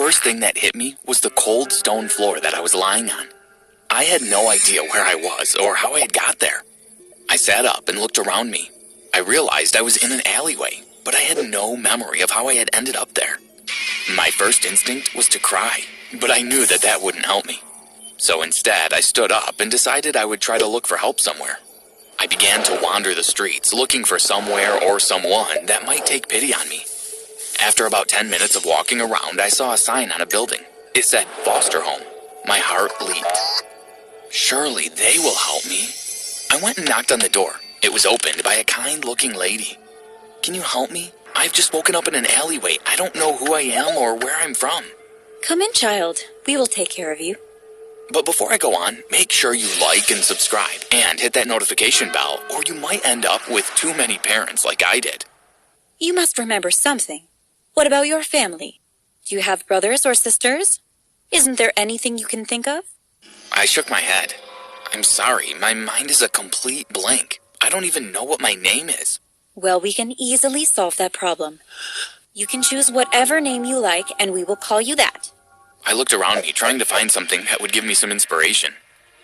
first thing that hit me was the cold stone floor that I was lying on. I had no idea where I was or how I had got there. I sat up and looked around me. I realized I was in an alleyway, but I had no memory of how I had ended up there. My first instinct was to cry, but I knew that that wouldn't help me. So instead, I stood up and decided I would try to look for help somewhere. I began to wander the streets looking for somewhere or someone that might take pity on me. After about 10 minutes of walking around, I saw a sign on a building. It said foster home. My heart leaped. Surely they will help me. I went and knocked on the door. It was opened by a kind-looking lady. Can you help me? I've just woken up in an alleyway. I don't know who I am or where I'm from. Come in, child. We will take care of you. But before I go on, make sure you like and subscribe and hit that notification bell, or you might end up with too many parents like I did. You must remember something. What about your family? Do you have brothers or sisters? Isn't there anything you can think of? I shook my head. I'm sorry, my mind is a complete blank. I don't even know what my name is. Well, we can easily solve that problem. You can choose whatever name you like, and we will call you that. I looked around me, trying to find something that would give me some inspiration.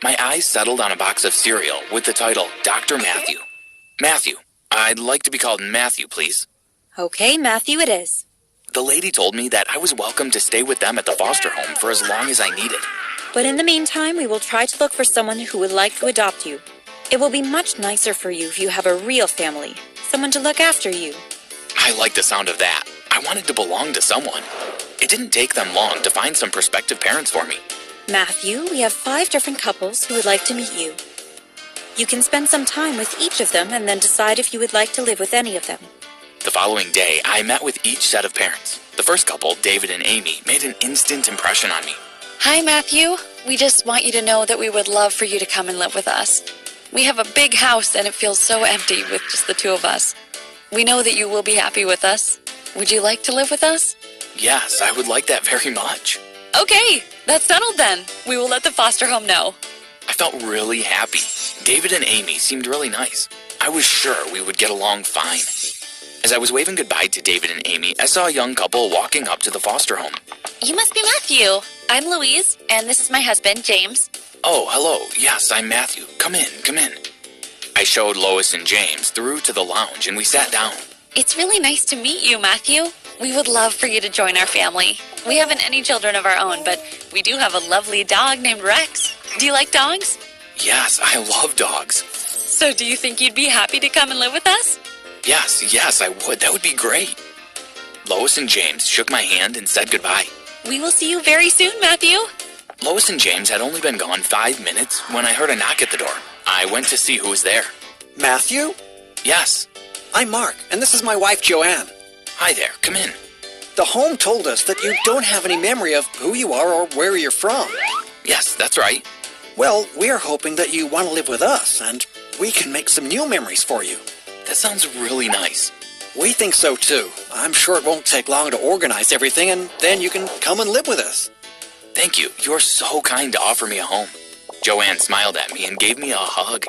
My eyes settled on a box of cereal with the title Dr. Matthew. Matthew. I'd like to be called Matthew, please. Okay, Matthew it is. The lady told me that I was welcome to stay with them at the foster home for as long as I needed. But in the meantime, we will try to look for someone who would like to adopt you. It will be much nicer for you if you have a real family, someone to look after you. I like the sound of that. I wanted to belong to someone. It didn't take them long to find some prospective parents for me. Matthew, we have 5 different couples who would like to meet you. You can spend some time with each of them and then decide if you would like to live with any of them. The following day, I met with each set of parents. The first couple, David and Amy, made an instant impression on me. Hi, Matthew. We just want you to know that we would love for you to come and live with us. We have a big house and it feels so empty with just the 2 of us. We know that you will be happy with us. Would you like to live with us? Yes, I would like that very much. Okay, that's settled then. We will let the foster home know. I felt really happy. David and Amy seemed really nice. I was sure we would get along fine. As I was waving goodbye to David and Amy, I saw a young couple walking up to the foster home. You must be Matthew. I'm Louise, and this is my husband, James. Oh, hello. Yes, I'm Matthew. Come in, come in. I showed Lois and James through to the lounge, and we sat down. It's really nice to meet you, Matthew. We would love for you to join our family. We haven't any children of our own, but we do have a lovely dog named Rex. Do you like dogs? Yes, I love dogs. So do you think you'd be happy to come and live with us? Yes, I would. That would be great. Lois and James shook my hand and said goodbye. We will see you very soon, Matthew. Lois and James had only been gone 5 minutes when I heard a knock at the door. I went to see who was there. Matthew? Yes. I'm Mark, and this is my wife, Joanne. Hi there. Come in. The home told us that you don't have any memory of who you are or where you're from. Yes, that's right. Well, we're hoping that you want to live with us, and we can make some new memories for you. That sounds really nice. We think so, too. I'm sure it won't take long to organize everything, and then you can come and live with us. Thank you. You're so kind to offer me a home. Joanne smiled at me and gave me a hug.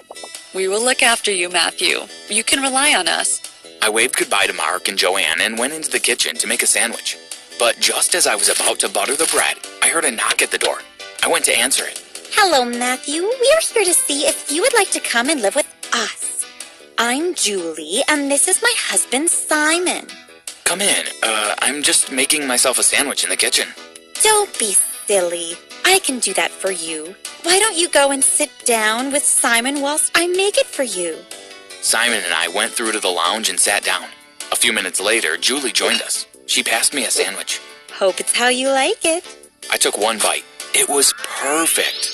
We will look after you, Matthew. You can rely on us. I waved goodbye to Mark and Joanne and went into the kitchen to make a sandwich. But just as I was about to butter the bread, I heard a knock at the door. I went to answer it. Hello, Matthew. We are here to see if you would like to come and live with us. I'm Julie, and this is my husband, Simon. Come in. I'm just making myself a sandwich in the kitchen. Don't be silly. I can do that for you. Why don't you go and sit down with Simon whilst I make it for you? Simon and I went through to the lounge and sat down. A few minutes later, Julie joined us. She passed me a sandwich. Hope it's how you like it. I took one bite. It was perfect.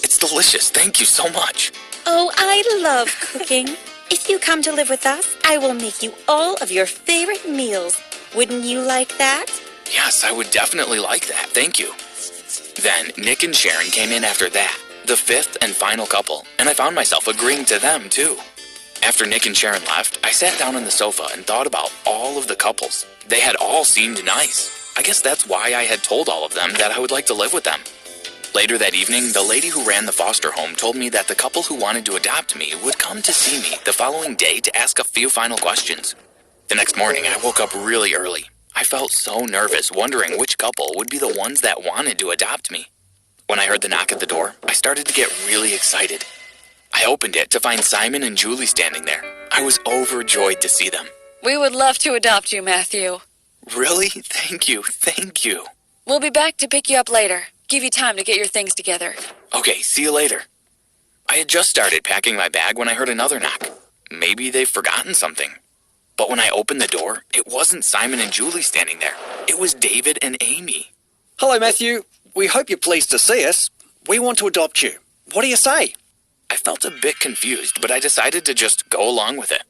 It's delicious. Thank you so much. Oh, I love cooking. If you come to live with us, I will make you all of your favorite meals. Wouldn't you like that? Yes, I would definitely like that. Thank you. Then Nick and Sharon came in after that, the 5th and final couple, and I found myself agreeing to them too. After Nick and Sharon left, I sat down on the sofa and thought about all of the couples. They had all seemed nice. I guess that's why I had told all of them that I would like to live with them. Later that evening, the lady who ran the foster home told me that the couple who wanted to adopt me would come to see me the following day to ask a few final questions. The next morning, I woke up really early. I felt so nervous, wondering which couple would be the ones that wanted to adopt me. When I heard the knock at the door, I started to get really excited. I opened it to find Simon and Julie standing there. I was overjoyed to see them. We would love to adopt you, Matthew. Really? Thank you. We'll be back to pick you up later. Give you time to get your things together. Okay, see you later. I had just started packing my bag when I heard another knock. Maybe they've forgotten something. But when I opened the door, it wasn't Simon and Julie standing there. It was David and Amy. Hello, Matthew. We hope you're pleased to see us. We want to adopt you. What do you say? I felt a bit confused, but I decided to just go along with it.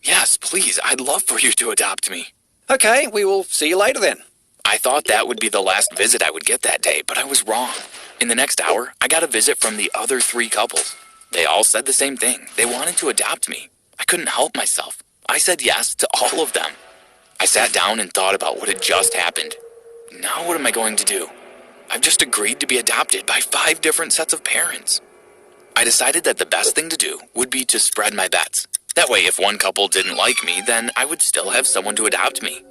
Yes, please, I'd love for you to adopt me. Okay, we will see you later then. I thought that would be the last visit I would get that day, but I was wrong. In the next hour, I got a visit from the other 3 couples. They all said the same thing. They wanted to adopt me. I couldn't help myself. I said yes to all of them. I sat down and thought about what had just happened. Now what am I going to do? I've just agreed to be adopted by 5 different sets of parents. I decided that the best thing to do would be to spread my bets. That way, if one couple didn't like me, then I would still have someone to adopt me.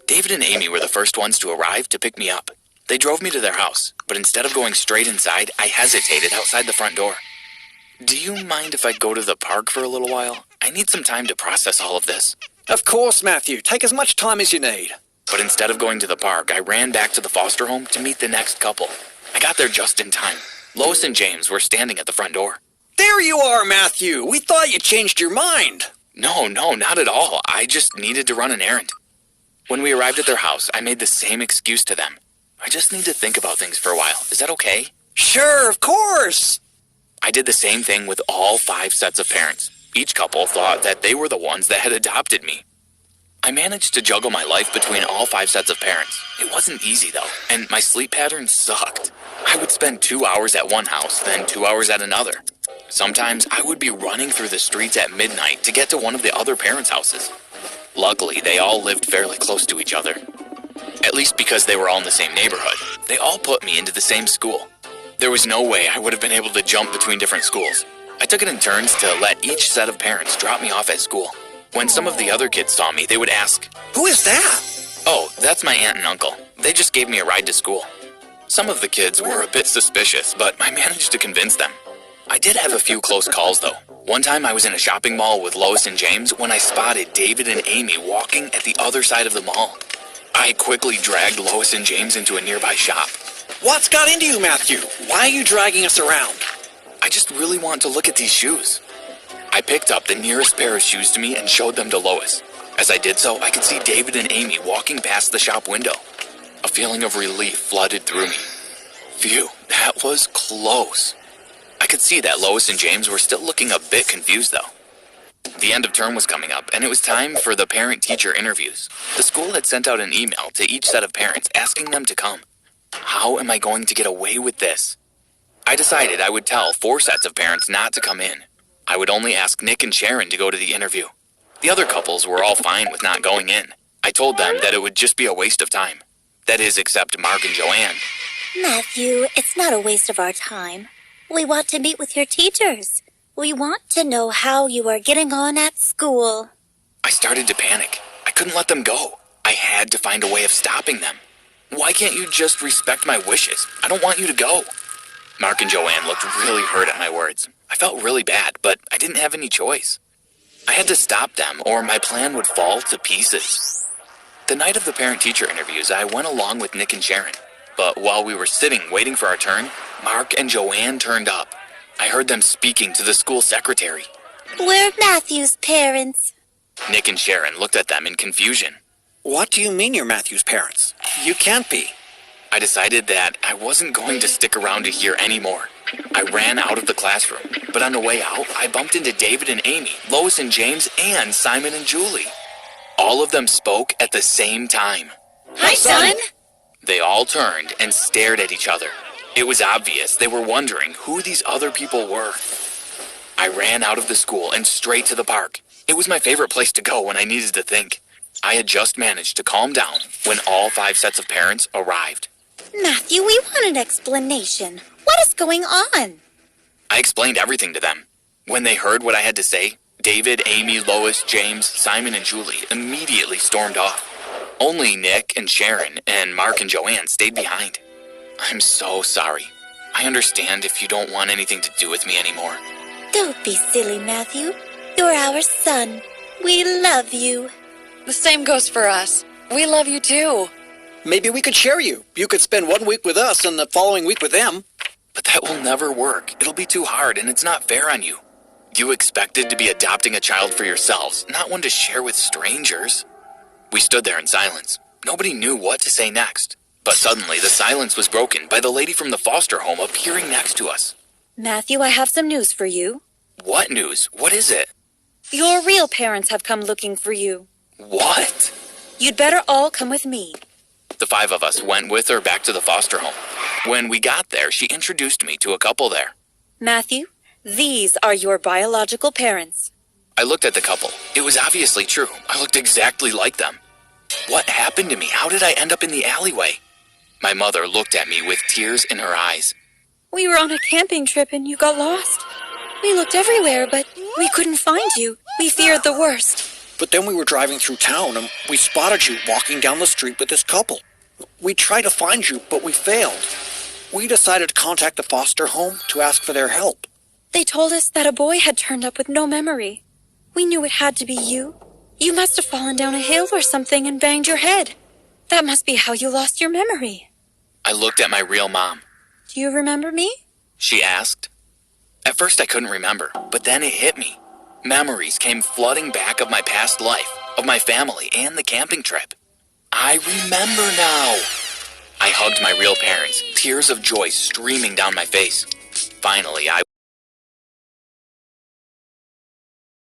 David and Amy were the first ones to arrive to pick me up. They drove me to their house, but instead of going straight inside, I hesitated outside the front door. Do you mind if I go to the park for a little while? I need some time to process all of this. Of course, Matthew. Take as much time as you need. But instead of going to the park, I ran back to the foster home to meet the next couple. I got there just in time. Lois and James were standing at the front door. There you are, Matthew. We thought you changed your mind. No, not at all. I just needed to run an errand. When we arrived at their house, I made the same excuse to them. I just need to think about things for a while. Is that okay? Sure, of course. I did the same thing with all 5 sets of parents. Each couple thought that they were the ones that had adopted me. I managed to juggle my life between all 5 sets of parents. It wasn't easy, though, and my sleep pattern sucked. I would spend 2 hours at one house, then 2 hours at another. Sometimes I would be running through the streets at midnight to get to one of the other parents' houses. Luckily, they all lived fairly close to each other. At least because they were all in the same neighborhood. They all put me into the same school. There was no way I would have been able to jump between different schools. I took it in turns to let each set of parents drop me off at school. When some of the other kids saw me, they would ask, "Who is that?" "Oh, that's my aunt and uncle. They just gave me a ride to school." Some of the kids were a bit suspicious, but I managed to convince them. I did have a few close calls, though. One time I was in a shopping mall with Lois and James when I spotted David and Amy walking at the other side of the mall. I quickly dragged Lois and James into a nearby shop. What's got into you, Matthew? Why are you dragging us around? I just really want to look at these shoes. I picked up the nearest pair of shoes to me and showed them to Lois. As I did so, I could see David and Amy walking past the shop window. A feeling of relief flooded through me. Phew, that was close. I could see that Lois and James were still looking a bit confused, though. The end of term was coming up, and it was time for the parent-teacher interviews. The school had sent out an email to each set of parents asking them to come. How am I going to get away with this? I decided I would tell 4 sets of parents not to come in. I would only ask Nick and Sharon to go to the interview. The other couples were all fine with not going in. I told them that it would just be a waste of time. That is, except Mark and Joanne. Matthew, it's not a waste of our time. We want to meet with your teachers. We want to know how you are getting on at school. I started to panic. I couldn't let them go. I had to find a way of stopping them. Why can't you just respect my wishes? I don't want you to go. Mark and Joanne looked really hurt at my words. I felt really bad, but I didn't have any choice. I had to stop them, or my plan would fall to pieces. The night of the parent-teacher interviews, I went along with Nick and Sharon. But while we were sitting waiting for our turn, Mark and Joanne turned up. I heard them speaking to the school secretary. We're Matthew's parents. Nick and Sharon looked at them in confusion. What do you mean you're Matthew's parents? You can't be. I decided that I wasn't going to stick around to hear anymore. I ran out of the classroom, but on the way out, I bumped into David and Amy, Lois and James, and Simon and Julie. All of them spoke at the same time. Hi, son. They all turned and stared at each other. It was obvious they were wondering who these other people were. I ran out of the school and straight to the park. It was my favorite place to go when I needed to think. I had just managed to calm down when all 5 sets of parents arrived. Matthew, we want an explanation. What is going on? I explained everything to them. When they heard what I had to say, David, Amy, Lois, James, Simon, and Julie immediately stormed off. Only Nick and Sharon and Mark and Joanne stayed behind. I'm so sorry. I understand if you don't want anything to do with me anymore. Don't be silly, Matthew. You're our son. We love you. The same goes for us. We love you too. Maybe we could share you. You could spend 1 week with us and the following week with them. But that will never work. It'll be too hard, and it's not fair on you. You expected to be adopting a child for yourselves, not one to share with strangers. We stood there in silence. Nobody knew what to say next. But suddenly, the silence was broken by the lady from the foster home appearing next to us. Matthew, I have some news for you. What news? What is it? Your real parents have come looking for you. What? You'd better all come with me. The 5 of us went with her back to the foster home. When we got there, she introduced me to a couple there. Matthew, these are your biological parents. I looked at the couple. It was obviously true. I looked exactly like them. What happened to me? How did I end up in the alleyway? My mother looked at me with tears in her eyes. We were on a camping trip and you got lost. We looked everywhere, but we couldn't find you. We feared the worst. But then we were driving through town and we spotted you walking down the street with this couple. We tried to find you, but we failed. We decided to contact the foster home to ask for their help. They told us that a boy had turned up with no memory. We knew it had to be you. You must have fallen down a hill or something and banged your head. That must be how you lost your memory. I looked at my real mom. Do you remember me? She asked. At first I couldn't remember, but then it hit me. Memories came flooding back of my past life, of my family, and the camping trip. I remember now. I hugged my real parents, tears of joy streaming down my face. Finally, I